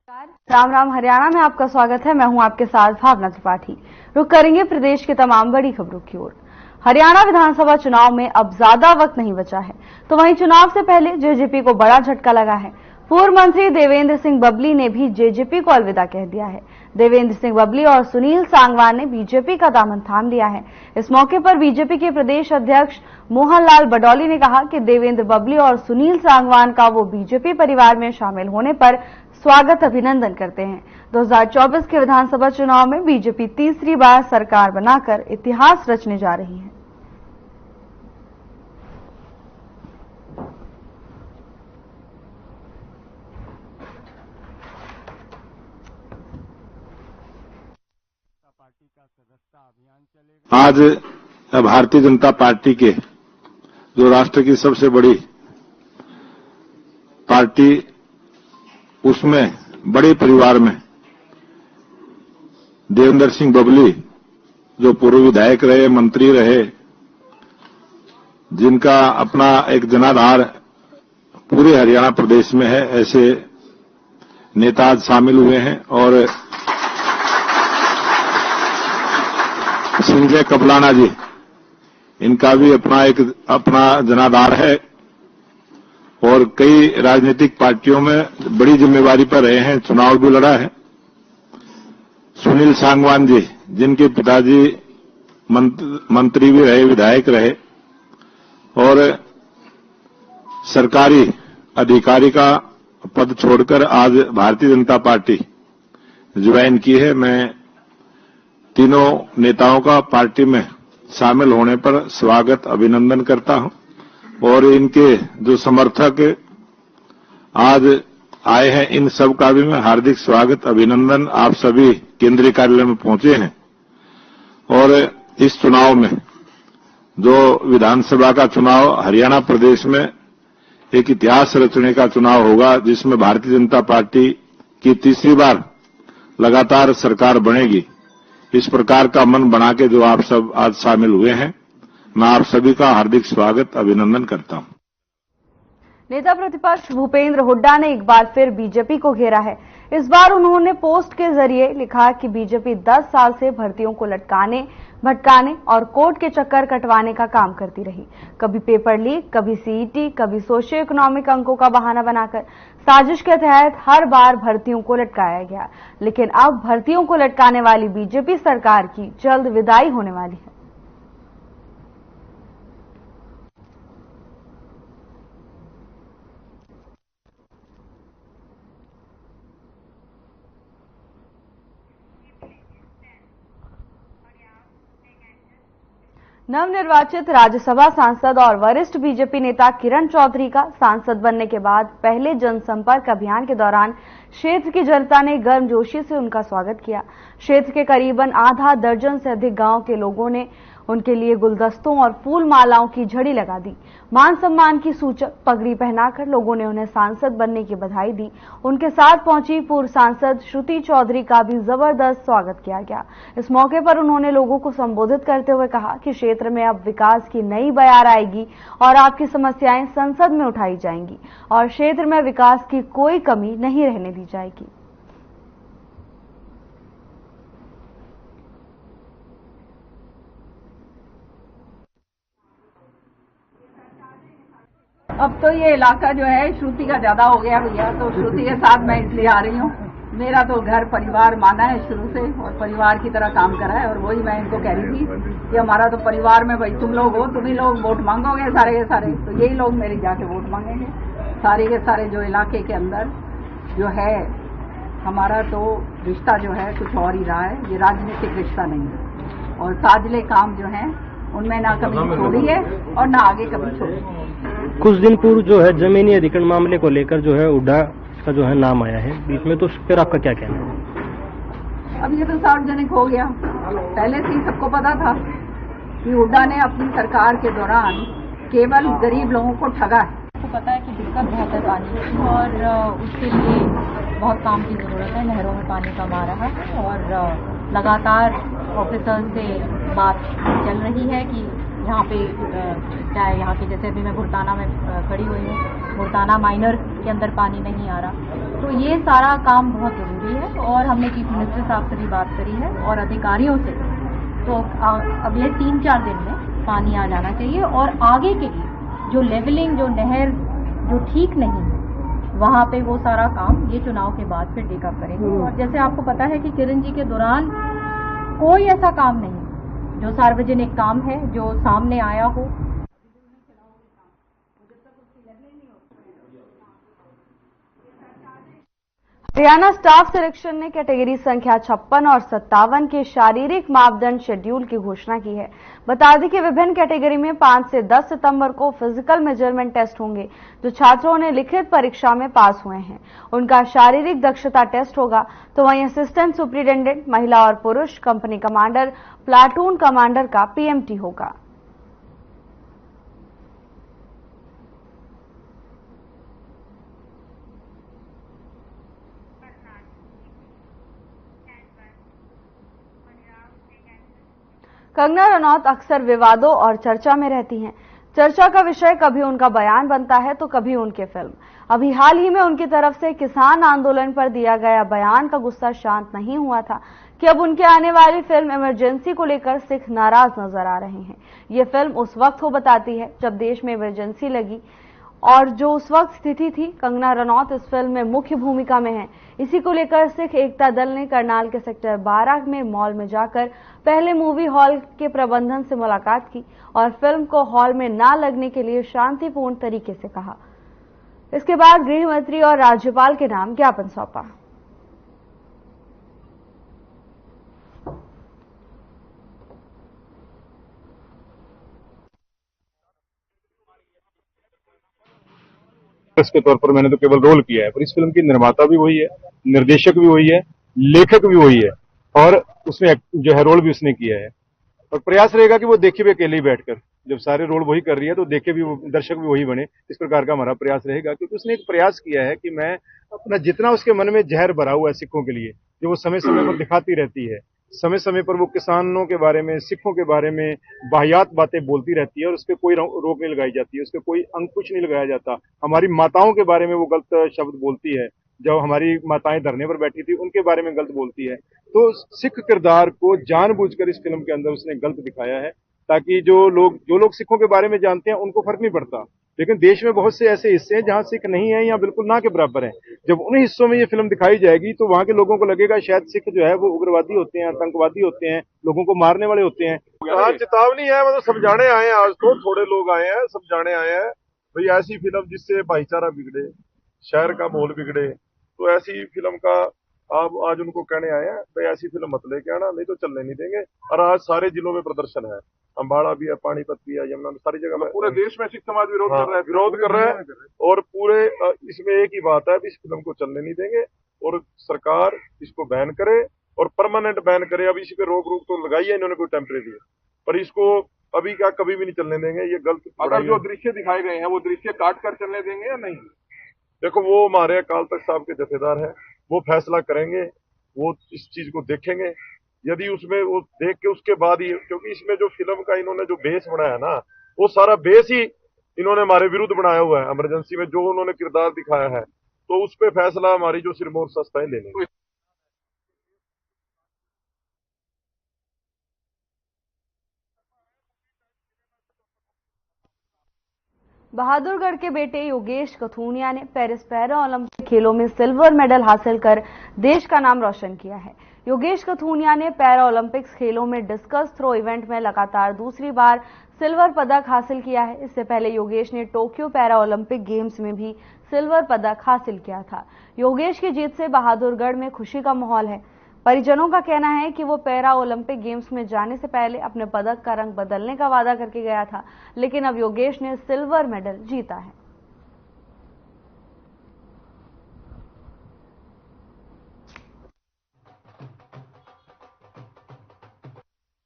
राम राम। हरियाणा में आपका स्वागत है। मैं हूं आपके साथ भावना त्रिपाठी। रुक करेंगे प्रदेश की तमाम बड़ी खबरों की ओर। हरियाणा विधानसभा चुनाव में अब ज्यादा वक्त नहीं बचा है, तो वहीं चुनाव से पहले जेजेपी को बड़ा झटका लगा है। पूर्व मंत्री देवेंद्र सिंह बबली ने भी जेजेपी को अलविदा कह दिया है। देवेंद्र सिंह बबली और सुनील सांगवान ने बीजेपी का दामन थाम लिया है। इस मौके पर बीजेपी के प्रदेश अध्यक्ष मोहनलाल बडौली ने कहा कि देवेंद्र बबली और सुनील सांगवान का वो बीजेपी परिवार में शामिल होने पर स्वागत अभिनंदन करते हैं। 2024 के विधानसभा चुनाव में बीजेपी तीसरी बार सरकार बनाकर इतिहास रचने जा रही है। आज भारतीय जनता पार्टी के जो राष्ट्र की सबसे बड़ी पार्टी, उसमें बड़े परिवार में देवेंद्र सिंह बबली जो पूर्व विधायक रहे, मंत्री रहे, जिनका अपना एक जनाधार पूरे हरियाणा प्रदेश में है, ऐसे नेता आज शामिल हुए हैं। और संजय कपलाना जी, इनका भी अपना जनाधार है और कई राजनीतिक पार्टियों में बड़ी जिम्मेवारी पर रहे हैं, चुनाव भी लड़ा है। सुनील सांगवान जी, जिनके पिताजी मंत्री भी रहे, विधायक रहे और सरकारी अधिकारी का पद छोड़कर आज भारतीय जनता पार्टी ज्वाइन की है। मैं तीनों नेताओं का पार्टी में शामिल होने पर स्वागत अभिनंदन करता हूं और इनके जो समर्थक आज आए हैं, इन सब का भी मैं हार्दिक स्वागत अभिनंदन। आप सभी केंद्रीय कार्यालय में पहुंचे हैं और इस चुनाव में जो विधानसभा का चुनाव हरियाणा प्रदेश में एक इतिहास रचने का चुनाव होगा, जिसमें भारतीय जनता पार्टी की तीसरी बार लगातार सरकार बनेगी। इस प्रकार का मन बना के जो आप सब आज शामिल हुए हैं, मैं आप सभी का हार्दिक स्वागत अभिनंदन करता हूं। नेता प्रतिपक्ष भूपेंद्र हुड्डा ने एक बार फिर बीजेपी को घेरा है। इस बार उन्होंने पोस्ट के जरिए लिखा कि बीजेपी 10 साल से भर्तियों को लटकाने, भटकाने और कोर्ट के चक्कर कटवाने का काम करती रही। कभी पेपर लीक, कभी सीईटी, कभी सोशियो इकोनॉमिक अंकों का बहाना बनाकर साजिश के तहत हर बार भर्तियों को लटकाया गया। लेकिन अब भर्तियों को लटकाने वाली बीजेपी सरकार की जल्द विदाई होने वाली है। नवनिर्वाचित राज्यसभा सांसद और वरिष्ठ बीजेपी नेता किरण चौधरी का सांसद बनने के बाद पहले जनसंपर्क अभियान के दौरान क्षेत्र की जनता ने गर्मजोशी से उनका स्वागत किया। क्षेत्र के करीबन आधा दर्जन से अधिक गांव के लोगों ने उनके लिए गुलदस्तों और फूल मालाओं की झड़ी लगा दी। मान सम्मान की सूचक पगड़ी पहनाकर लोगों ने उन्हें सांसद बनने की बधाई दी। उनके साथ पहुंची पूर्व सांसद श्रुति चौधरी का भी जबरदस्त स्वागत किया गया। इस मौके पर उन्होंने लोगों को संबोधित करते हुए कहा कि क्षेत्र में अब विकास की नई बयार आएगी और आपकी समस्याएं संसद में उठाई जाएंगी और क्षेत्र में विकास की कोई कमी नहीं रहने दी जाएगी। अब तो ये इलाका जो है श्रुति का ज्यादा हो गया भैया, तो श्रुति के साथ मैं इसलिए आ रही हूँ। मेरा तो घर परिवार माना है शुरू से और परिवार की तरह काम करा है और वही मैं इनको कह रही थी कि हमारा तो परिवार में भाई तुम लोग हो, तुम ही लोग वोट मांगोगे सारे के सारे, तो यही लोग मेरे जाके वोट मांगेंगे। सारे के सारे जो इलाके के अंदर जो है हमारा तो रिश्ता जो है कुछ और ही रहा है, ये राजनीतिक रिश्ता नहीं है और साझले काम जो है उनमें ना कभी छोड़ी है और ना आगे कभी छोड़ी। कुछ दिन पूर्व जो है जमीनी अधिग्रहण मामले को लेकर जो है हुड्डा का जो है नाम आया है बीच में, तो उस पर आपका क्या कहना है? अब ये तो सार्वजनिक हो गया, पहले से ही सबको पता था कि हुड्डा ने अपनी सरकार के दौरान केवल गरीब लोगों को ठगा है। आपको पता है कि दिक्कत बहुत है पानी की और उसके लिए बहुत काम की जरूरत है। नहरों में पानी कम आ रहा है और लगातार ऑफिसर्स से बात चल रही है कि यहाँ पे चाहे यहाँ के जैसे अभी मैं भुरताना में खड़ी हुई हूँ, भुरताना माइनर के अंदर पानी नहीं आ रहा, तो तो ये सारा काम बहुत ज़रूरी है और हमने चीफ मिनिस्टर साहब से भी बात करी है और अधिकारियों से। तो अगले 3-4 दिन में पानी आ जाना चाहिए और आगे के लिए जो लेवलिंग, जो नहर जो ठीक नहीं वहाँ पे वो सारा काम ये चुनाव के बाद फिर टेकअप करेंगे। और जैसे आपको पता है कि किरण जी के दौरान कोई ऐसा काम नहीं जो सार्वजनिक काम है जो सामने आया हो। हरियाणा स्टाफ सिलेक्शन ने कैटेगरी संख्या 56 और 57 के शारीरिक मापदंड शेड्यूल की घोषणा की है। बता दें कि विभिन्न कैटेगरी में 5 से 10 सितंबर को फिजिकल मेजरमेंट टेस्ट होंगे। जो छात्रों ने लिखित परीक्षा में पास हुए हैं उनका शारीरिक दक्षता टेस्ट होगा, तो वहीं असिस्टेंट सुपरिटेंडेंट, महिला और पुरुष, कंपनी कमांडर, प्लाटून कमांडर का पीएमटी होगा। कंगना रनौत अक्सर विवादों और चर्चा में रहती हैं। चर्चा का विषय कभी उनका बयान बनता है तो कभी उनकी फिल्म। अभी हाल ही में उनकी तरफ से किसान आंदोलन पर दिया गया बयान का गुस्सा शांत नहीं हुआ था कि अब उनके आने वाली फिल्म इमरजेंसी को लेकर सिख नाराज नजर आ रहे हैं। ये फिल्म उस वक्त को बताती है जब देश में इमरजेंसी लगी और जो उस वक्त स्थिति थी। कंगना रनौत इस फिल्म में मुख्य भूमिका में है। इसी को लेकर सिख एकता दल ने करनाल के सेक्टर 12 में मॉल में जाकर पहले मूवी हॉल के प्रबंधन से मुलाकात की और फिल्म को हॉल में ना लगने के लिए शांतिपूर्ण तरीके से कहा। इसके बाद गृह मंत्री और राज्यपाल के नाम ज्ञापन सौंपा। के तौर पर मैंने तो केवल रोल किया है, पर इस फिल्म की निर्माता भी वही है, निर्देशक भी वही है, लेखक भी वही है और उसमें जो है रोल भी उसने किया है। और प्रयास रहेगा कि वो देखे भी अकेले ही बैठकर, जब सारे रोल वही कर रही है तो देखे भी दर्शक भी वही बने। इस प्रकार का हमारा प्रयास रहेगा क्योंकि उसने एक प्रयास किया है कि मैं अपना जितना उसके मन में जहर भरा हुआ है सिखों के लिए, जो वो समय समय पर दिखाती रहती है, समय समय पर वो किसानों के बारे में, सिखों के बारे में वाहियात बातें बोलती रहती है और उस पर कोई रोक नहीं लगाई जाती है, उस पर कोई अंकुश नहीं लगाया जाता। हमारी माताओं के बारे में वो गलत शब्द बोलती है, जब हमारी माताएं धरने पर बैठी थी उनके बारे में गलत बोलती है। तो सिख किरदार को जानबूझकर इस फिल्म के अंदर उसने गलत दिखाया है ताकि जो लोग सिखों के बारे में जानते हैं उनको फर्क नहीं पड़ता। लेकिन देश में बहुत से ऐसे हिस्से हैं जहां सिख नहीं है या बिल्कुल ना के बराबर है। जब उन हिस्सों में ये फिल्म दिखाई जाएगी तो वहां के लोगों को लगेगा शायद सिख जो है वो उग्रवादी होते हैं, आतंकवादी होते हैं, लोगों को मारने वाले होते हैं। चेतावनी है, मतलब समझाने आए हैं। आज तो थोड़े लोग आए हैं, समझाने आए हैं भाई ऐसी फिल्म जिससे भाईचारा बिगड़े, शहर का माहौल बिगड़े, तो ऐसी फिल्म का आप आज उनको कहने आए हैं भाई ऐसी फिल्म मत लेके आना, नहीं तो चलने नहीं देंगे। और आज सारे जिलों में प्रदर्शन है, अम्बाड़ा भी है, पानीपत भी है, यमुना, सारी जगह में पूरे देश में सिख समाज विरोध कर रहा है, विरोध कर रहा है। और पूरे इसमें एक ही बात है, इस फिल्म को चलने नहीं देंगे और सरकार इसको बैन करे और परमानेंट बैन करे। अब इसी पे रोक तो लगाई है इन्होंने कोई टेम्परेरी, पर इसको अभी क्या कभी भी नहीं चलने देंगे। ये गलत। अगर जो दृश्य दिखाए गए हैं वो दृश्य काट कर चलने देंगे या नहीं, देखो वो हमारे अकाल तख्त साहब के जथेदार हैं, वो फैसला करेंगे, वो इस चीज को देखेंगे। यदि उसमें वो देख के उसके बाद ही, क्योंकि इसमें जो फिल्म का इन्होंने जो बेस बनाया ना, वो सारा बेस ही इन्होंने हमारे विरुद्ध बनाया हुआ है। इमरजेंसी में जो उन्होंने किरदार दिखाया है तो उस पर फैसला हमारी जो सिरमौर संस्थाएं लेंगे। बहादुरगढ़ के बेटे योगेश कथूनिया ने पेरिस पैरा ओलंपिक खेलों में सिल्वर मेडल हासिल कर देश का नाम रोशन किया है। योगेश कथूनिया ने पैरा ओलंपिक्स खेलों में डिस्कस थ्रो इवेंट में लगातार दूसरी बार सिल्वर पदक हासिल किया है। इससे पहले योगेश ने टोक्यो पैरा ओलंपिक गेम्स में भी सिल्वर पदक हासिल किया था। योगेश की जीत से बहादुरगढ़ में खुशी का माहौल है। परिजनों का कहना है कि वो पैरा ओलंपिक गेम्स में जाने से पहले अपने पदक का रंग बदलने का वादा करके गया था, लेकिन अब योगेश ने सिल्वर मेडल जीता है।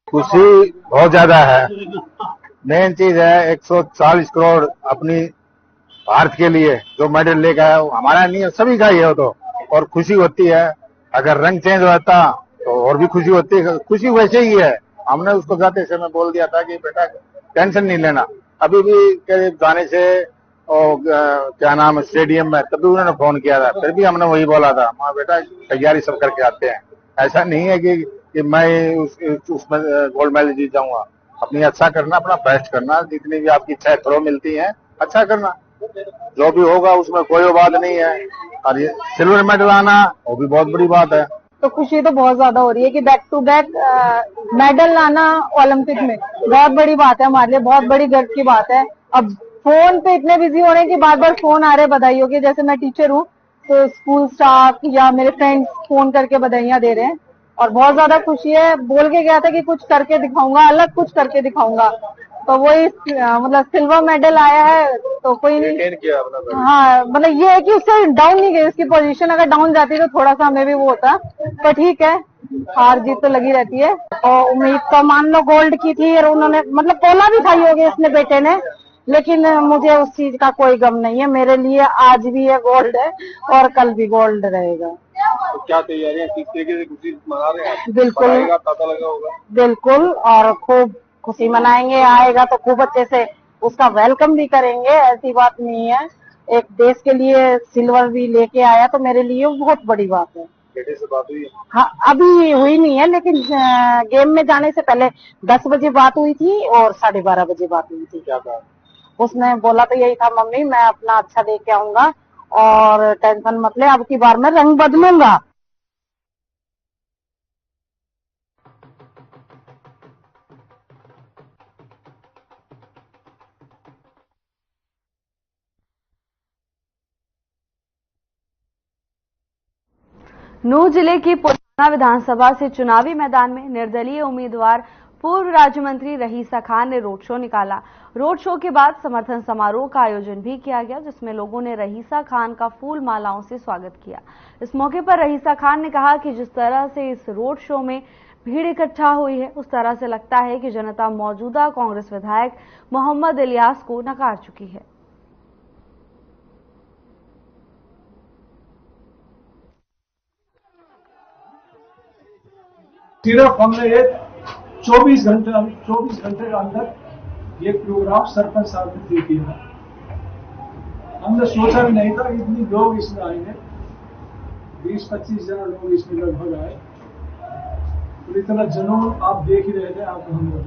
खुशी बहुत ज्यादा है। मेन चीज है 140 करोड़ अपनी भारत के लिए जो मेडल लेकर आया, हमारा नहीं है, सभी का ही है तो, और खुशी होती है। अगर रंग चेंज होता तो और भी खुशी होती है। खुशी वैसे ही है। हमने उसको जाते समय बोल दिया था कि बेटा टेंशन नहीं लेना, अभी भी करीब जाने से और क्या नाम है स्टेडियम में, तभी उन्होंने फोन किया था। फिर भी हमने वही बोला था, माँ बेटा तैयारी सब करके आते हैं। ऐसा नहीं है कि मैं उसमें गोल्ड मेडल जीत जाऊंगा। अपनी अच्छा करना, अपना बेस्ट करना, जितनी भी आपकी इच्छा थ्रो मिलती है अच्छा करना, जो भी होगा उसमें कोई बात नहीं है। और ये सिल्वर मेडल आना वो भी बहुत बड़ी बात है। तो खुशी तो बहुत ज्यादा हो रही है कि बैक टू बैक मेडल लाना ओलंपिक में बहुत बड़ी बात है हमारे लिए, बहुत बड़ी गर्व की बात है। अब फोन पे इतने बिजी हो रहे हैं कि बार बार फोन आ रहे हैं बधाइयों के। जैसे मैं टीचर हूँ तो स्कूल स्टाफ या मेरे फ्रेंड्स फोन करके बधाइयां दे रहे हैं और बहुत ज्यादा खुशी है। बोल के गया था कि कुछ करके दिखाऊंगा, अलग कुछ करके दिखाऊंगा, तो वही मतलब सिल्वर मेडल आया है तो कोई नहीं। हाँ, मतलब ये है कि उससे डाउन नहीं गई, उसकी पोजीशन अगर डाउन जाती तो थोड़ा सा हमें भी वो होता, पर ठीक है, हार जीत तो लगी रहती है। और उम्मीद तो मान लो गोल्ड की थी और उन्होंने मतलब पोला भी खाई होगी उसने बेटे ने, लेकिन मुझे उस चीज का कोई गम नहीं है। मेरे लिए आज भी ये गोल्ड है और कल भी गोल्ड रहेगा। तो क्या तैयारियां किस तरीके से खुशी मना रहे हैं? बिल्कुल पता लगा होगा। बिल्कुल, और खूब खुशी मनाएंगे। आएगा तो खूब अच्छे से उसका वेलकम भी करेंगे, ऐसी बात नहीं है। एक देश के लिए सिल्वर भी लेके आया तो मेरे लिए बहुत बड़ी बात है। बेटे से बात हुई? हाँ, अभी हुई नहीं है, लेकिन गेम में जाने से पहले 10 बजे बात हुई थी और 12:30 बजे बात हुई थी। क्या कहा? उसने बोला तो यही था, मम्मी मैं अपना अच्छा दे के आऊंगा और टेंशन मत ले, अब की बार मैं रंग बदलूंगा। नूंह जिले की पुराना विधानसभा से चुनावी मैदान में निर्दलीय उम्मीदवार पूर्व राज्य मंत्री रहीसा खान ने रोड शो निकाला। रोड शो के बाद समर्थन समारोह का आयोजन भी किया गया, जिसमें लोगों ने रहीसा खान का फूल मालाओं से स्वागत किया। इस मौके पर रहीसा खान ने कहा कि जिस तरह से इस रोड शो में भीड़ इकट्ठा हुई है, उस तरह से लगता है कि जनता मौजूदा कांग्रेस विधायक मोहम्मद इलियास को नकार चुकी है। सिर्फ हमने ये 24 घंटे के अंदर ये प्रोग्राम सरपंच साहब ने दे दिया। हमने सोचा भी नहीं था इतनी लोग इसमें आएंगे, 20-25 जना लोग इसमें लगभग आए और इतना जुनून आप देख ही रहे थे, आपको हम लोग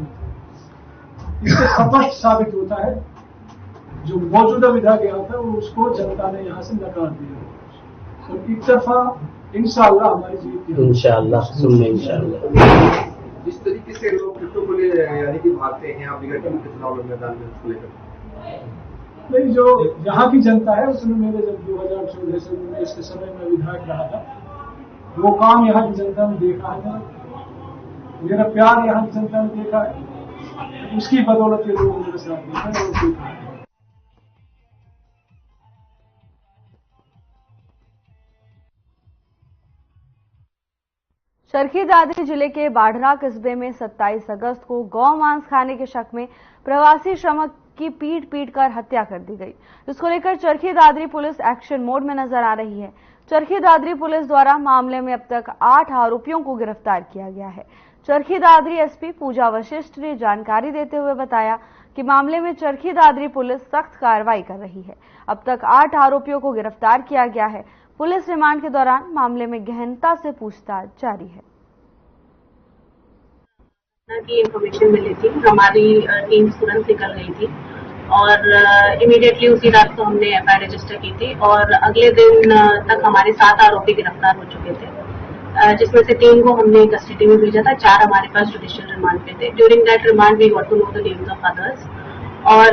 इससे स्पष्ट साबित होता है जो मौजूदा विधायक यहाँ था उसको जनता ने यहाँ से नकार दिया। तो एक तरफा इंशाअल्लाह हमारी जीत इंशाअल्लाह सुनने इंशाअल्लाह। जिस तरीके से लोग कितों को लिए यानी कि भागते हैं आप विघटन के चुनाव मैदान में उसको लेकर, नहीं जो यहाँ की जनता है उसने मेरे जब 2014 से 19 के समय में विधायक रहा था वो काम यहाँ की जनता ने देखा है, मेरा प्यार यहाँ की जनता ने देखा है, उसकी बदौलत ये लोग मेरे साथ देखा है और देखा है। चरखी दादरी जिले के बाढ़रा कस्बे में 27 अगस्त को गौ मांस खाने के शक में प्रवासी श्रमिक की पीट कर हत्या कर दी गई, जिसको लेकर Charkhi Dadri police action mode में नजर आ रही है। चरखी दादरी पुलिस द्वारा मामले में अब तक 8 आरोपियों को गिरफ्तार किया गया है। चरखी दादरी एसपी पूजा वशिष्ठ ने जानकारी देते हुए बताया कि मामले में चरखी दादरी पुलिस सख्त कार्रवाई कर रही है। अब तक 8 आरोपियों को गिरफ्तार किया गया है। पुलिस रिमांड के दौरान मामले में गहनता से पूछताछ जारी है। की इंफॉर्मेशन मिली थी, हमारी टीम तुरंत निकल गई थी और इमीडिएटली उसी रात को हमने एफआईआर रजिस्टर की थी और अगले दिन तक हमारे 7 आरोपी गिरफ्तार हो चुके थे, जिसमें से 3 को हमने कस्टडी में भेजा था, 4 हमारे पास जुडिशियल रिमांड पे थे। During that remand we got to know the names of others और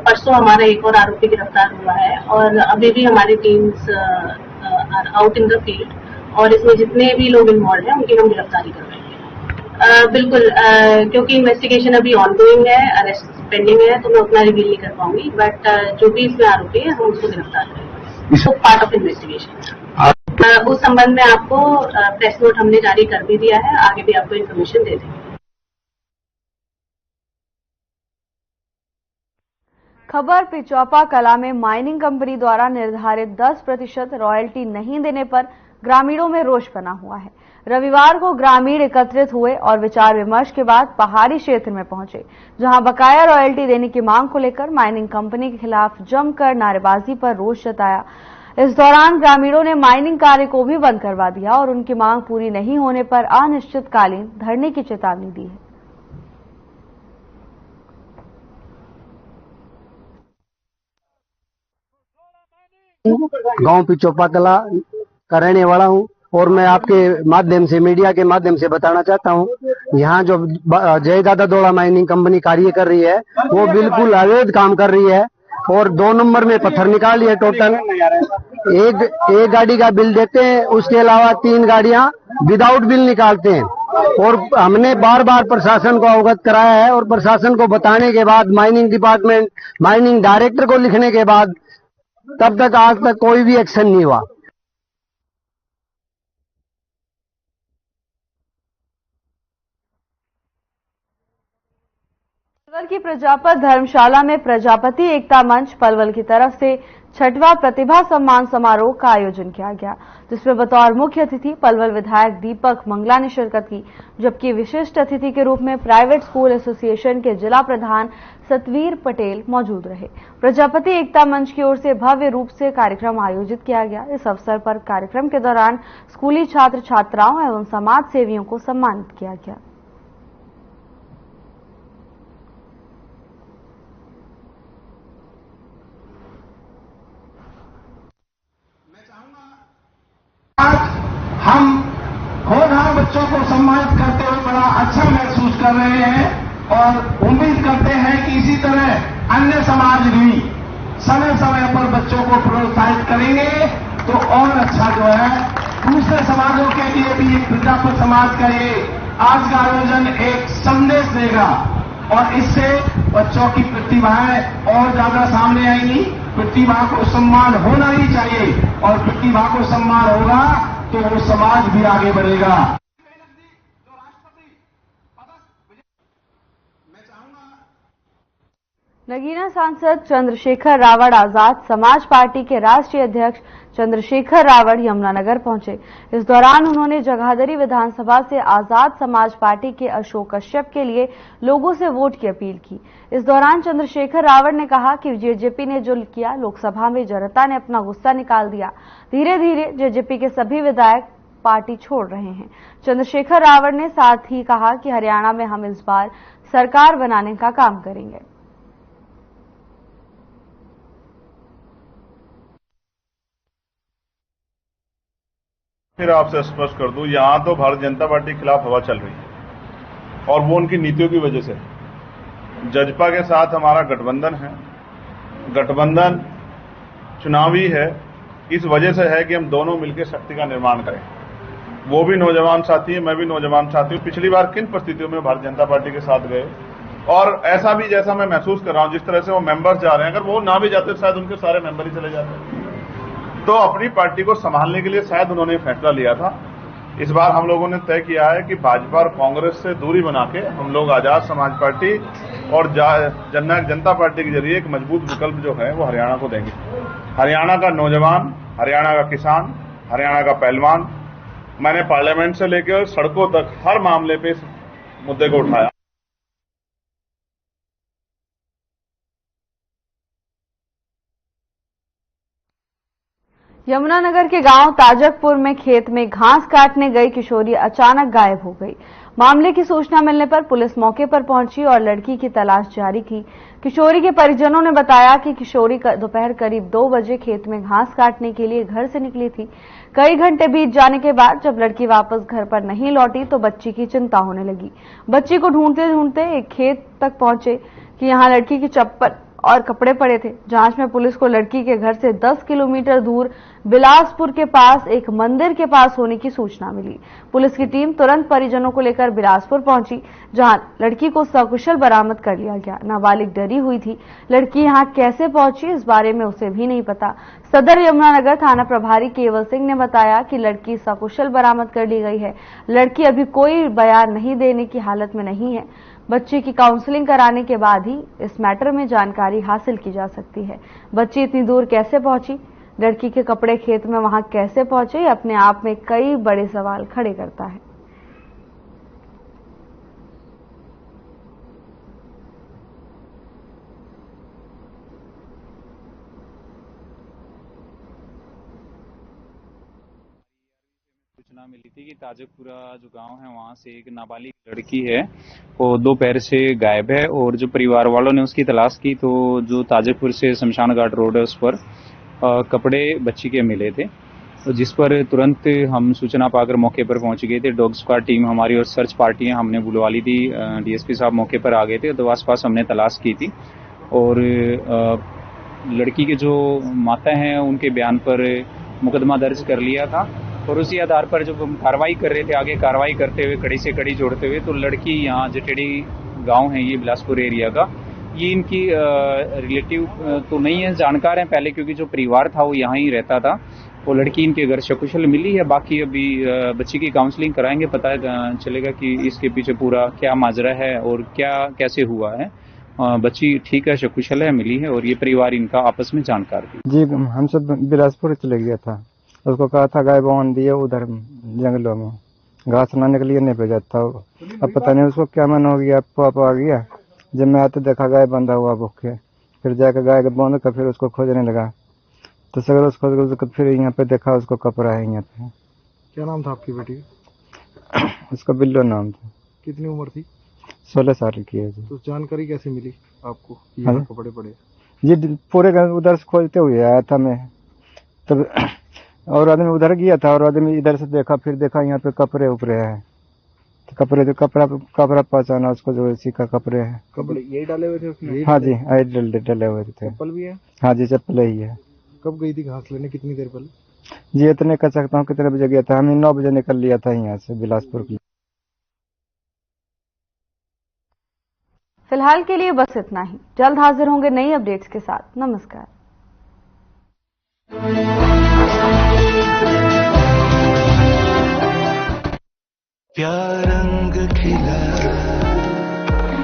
परसों हमारा एक और आरोपी गिरफ्तार हुआ है और अभी भी हमारी teams are out in the field और इसमें जितने भी लोग इन्वॉल्व हैं उनकी हम गिरफ्तारी कर रहे हैं। बिल्कुल, क्योंकि इन्वेस्टिगेशन अभी ऑनगोइंग है, अरेस्ट पेंडिंग है, तो मैं उतना रिवील नहीं कर पाऊंगी, बट जो भी इसमें आरोपी है हम उसको गिरफ्तार करेंगे। तो पार्ट ऑफ इन्वेस्टिगेशन उस संबंध में आपको प्रेस नोट हमने जारी कर भी दिया है, आगे भी आपको इन्फॉर्मेशन दे देंगे। खबर पिचौपा कला में माइनिंग कंपनी द्वारा निर्धारित 10% रॉयल्टी नहीं देने पर ग्रामीणों में रोष बना हुआ है। रविवार को ग्रामीण एकत्रित हुए और विचार विमर्श के बाद पहाड़ी क्षेत्र में पहुंचे, जहां बकाया रॉयल्टी देने की मांग को लेकर माइनिंग कंपनी के खिलाफ जमकर नारेबाजी पर रोष जताया। इस दौरान ग्रामीणों ने माइनिंग कार्य को भी बंद करवा दिया और उनकी मांग पूरी नहीं होने पर अनिश्चितकालीन धरने की चेतावनी दी है। गांव पिचोपा कला का रहने वाला हूं और मैं आपके माध्यम से, मीडिया के माध्यम से बताना चाहता हूं, यहाँ जो जय दादा दौड़ा माइनिंग कंपनी कार्य कर रही है वो बिल्कुल अवैध काम कर रही है और 2 नंबर में पत्थर निकाल लिए। टोटल एक गाड़ी का बिल देते हैं, उसके अलावा 3 गाड़ियां विदाउट बिल निकालते हैं। और हमने बार बार प्रशासन को अवगत कराया है और प्रशासन को बताने के बाद, माइनिंग डिपार्टमेंट, माइनिंग डायरेक्टर को लिखने के बाद, तब तक आज तक कोई भी एक्शन नहीं हुआ। पलवल की प्रजापत धर्मशाला में प्रजापति एकता मंच पलवल की तरफ से 6वां प्रतिभा सम्मान समारोह का आयोजन किया गया, जिसमें बतौर मुख्य अतिथि पलवल विधायक दीपक मंगला ने शिरकत की, जबकि विशिष्ट अतिथि के रूप में प्राइवेट स्कूल एसोसिएशन के जिला प्रधान सतवीर पटेल मौजूद रहे। प्रजापति एकता मंच की ओर से भव्य रूप से कार्यक्रम आयोजित किया गया। इस अवसर पर कार्यक्रम के दौरान स्कूली छात्र छात्राओं एवं समाज सेवियों को सम्मानित किया गया। आज हम होनहार बच्चों को सम्मानित करते हुए बड़ा अच्छा महसूस कर रहे हैं और उम्मीद करते हैं कि इसी तरह अन्य समाज भी समय समय पर बच्चों को प्रोत्साहित करेंगे तो और अच्छा जो है दूसरे समाजों के लिए भी एक प्रजापत समाज का ये आज का आयोजन एक संदेश देगा और इससे बच्चों की प्रतिभाएं और ज्यादा सामने आएंगी। प्रतिभा को सम्मान होना ही चाहिए और प्रतिभा को सम्मान होगा तो वो समाज भी आगे बढ़ेगा। नगीना सांसद चंद्रशेखर रावण आजाद समाज पार्टी के राष्ट्रीय अध्यक्ष चंद्रशेखर रावण यमुनानगर पहुंचे। इस दौरान उन्होंने जगाधरी विधानसभा से आजाद समाज पार्टी के अशोक कश्यप के लिए लोगों से वोट की अपील की। इस दौरान चंद्रशेखर रावण ने कहा कि जेजेपी ने जो किया, लोकसभा में जनता ने अपना गुस्सा निकाल दिया। धीरे धीरे जेजेपी के सभी विधायक पार्टी छोड़ रहे हैं। चंद्रशेखर रावण ने साथ ही कहा कि हरियाणा में हम इस बार सरकार बनाने का काम करेंगे। फिर आपसे स्पष्ट कर दूं, यहां तो भारतीय जनता पार्टी के खिलाफ हवा चल रही है और वो उनकी नीतियों की वजह से। जजपा के साथ हमारा गठबंधन है, गठबंधन चुनावी है, इस वजह से है कि हम दोनों मिलकर शक्ति का निर्माण करें। वो भी नौजवान साथी है, मैं भी नौजवान साथी हूं। पिछली बार किन परिस्थितियों में भारतीय जनता पार्टी के साथ गए और ऐसा भी जैसा मैं महसूस कर रहा हूं, जिस तरह से वो मेंबर्स जा रहे हैं, अगर वो ना भी जाते शायद उनके सारे मेंबर ही चले जाते। तो अपनी पार्टी को संभालने के लिए शायद उन्होंने फैसला लिया था। इस बार हम लोगों ने तय किया है कि भाजपा और कांग्रेस से दूरी बना के हम लोग आजाद समाज पार्टी और जननायक जनता पार्टी के जरिए एक मजबूत विकल्प जो है वो हरियाणा को देंगे। हरियाणा का नौजवान, हरियाणा का किसान, हरियाणा का पहलवान, मैंने पार्लियामेंट से लेकर सड़कों तक हर मामले पे इस मुद्दे को उठाया। यमुनानगर के गांव ताजकपुर में खेत में घास काटने गई किशोरी अचानक गायब हो गई। मामले की सूचना मिलने पर पुलिस मौके पर पहुंची और लड़की की तलाश जारी की। किशोरी के परिजनों ने बताया कि किशोरी दोपहर करीब 2 बजे खेत में घास काटने के लिए घर से निकली थी। कई घंटे बीत जाने के बाद जब लड़की वापस घर पर नहीं लौटी तो बच्ची की चिंता होने लगी। बच्ची को ढूंढते ढूंढते एक खेत तक पहुंचे कि यहां लड़की की चप्पल और कपड़े पड़े थे। जांच में पुलिस को लड़की के घर से 10 किलोमीटर दूर बिलासपुर के पास एक मंदिर के पास होने की सूचना मिली। पुलिस की टीम तुरंत परिजनों को लेकर बिलासपुर पहुंची, जहां लड़की को सकुशल बरामद कर लिया गया। नाबालिग डरी हुई थी। लड़की यहां कैसे पहुंची इस बारे में उसे भी नहीं पता। सदर यमुनानगर थाना प्रभारी केवल सिंह ने बताया कि लड़की सकुशल बरामद कर ली गई है। लड़की अभी कोई बयान नहीं देने की हालत में नहीं है। बच्ची की काउंसलिंग कराने के बाद ही इस मैटर में जानकारी हासिल की जा सकती है। बच्ची इतनी दूर कैसे पहुंची, लड़की के कपड़े खेत में वहां कैसे पहुंचे, ये अपने आप में कई बड़े सवाल खड़े करता है। सूचना मिली थी कि ताजकपुरा जो गांव है वहां से एक नाबालिग लड़की है वो 2 पैर से गायब है, और जो परिवार वालों ने उसकी तलाश की तो जो ताजकपुर से शमशान घाट रोड है उस पर कपड़े बच्ची के मिले थे, तो जिस पर तुरंत हम सूचना पाकर मौके पर पहुंच गए थे। डॉग स्क्वाड टीम हमारी और सर्च पार्टियां हमने बुलवा ली थी। डीएसपी साहब मौके पर आ गए थे, तो आसपास हमने तलाश की थी और लड़की के जो माता हैं उनके बयान पर मुकदमा दर्ज कर लिया था, और उसी आधार पर जब हम कार्रवाई कर रहे थे, आगे कार्रवाई करते हुए कड़ी से कड़ी जोड़ते हुए, तो लड़की यहाँ जटेड़ी गांव है ये बिलासपुर एरिया का, ये इनकी रिलेटिव तो नहीं है, जानकार हैं पहले, क्योंकि जो परिवार था वो यहाँ ही रहता था। वो लड़की इनके घर सकुशल मिली है। बाकी अभी बच्ची की काउंसलिंग कराएंगे, पता चलेगा कि इसके पीछे पूरा क्या माजरा है और क्या कैसे हुआ है। बच्ची ठीक है, सकुशल है, मिली है, और ये परिवार इनका आपस में जानकार थी। जी हम सब बिलासपुर चले गया था, उसको कहा था गाय बांध दिए उधर जंगलों में, घास लाने के लिए नहीं भेजा था। अब पता नहीं उसको क्या मन हो गया, पापा आ गया, जब मैं आते देखा गाय बंधा हुआ भूखे, फिर जाकर गाय के बांध कर फिर उसको खोजने लगा, तो सगर उसको फिर यहाँ पे देखा उसको कपड़ा है यहाँ पे। क्या नाम था आपकी बेटी? उसका बिल्लो नाम था। कितनी उम्र थी? 16 साल की है। तो जानकारी कैसे मिली आपको हाँ? कपड़े पड़े? जी पूरे उधर से खोजते हुए आया था मैं, तब और आदमी उधर गया था और आदमी इधर से देखा, फिर देखा यहाँ पे कपड़े उपरे है, तो कपड़ा पहचाना उसको जो इसी का कपड़े है। कपड़े यही डाले हुए थे उसने? हाँ जी डले हुए थे। चप्पल भी है? हाँ जी चप्पल ही है। कब गई थी घास लेने, कितनी देर पहले? जी इतने कह सकता हूँ कितने बजे गया था, हमें 9 बजे निकल लिया था यहाँ से बिलासपुर की। फिलहाल के लिए बस इतना ही। जल्द हाजिर होंगे नई अपडेट्स के साथ। नमस्कार। प्यार रंग खिला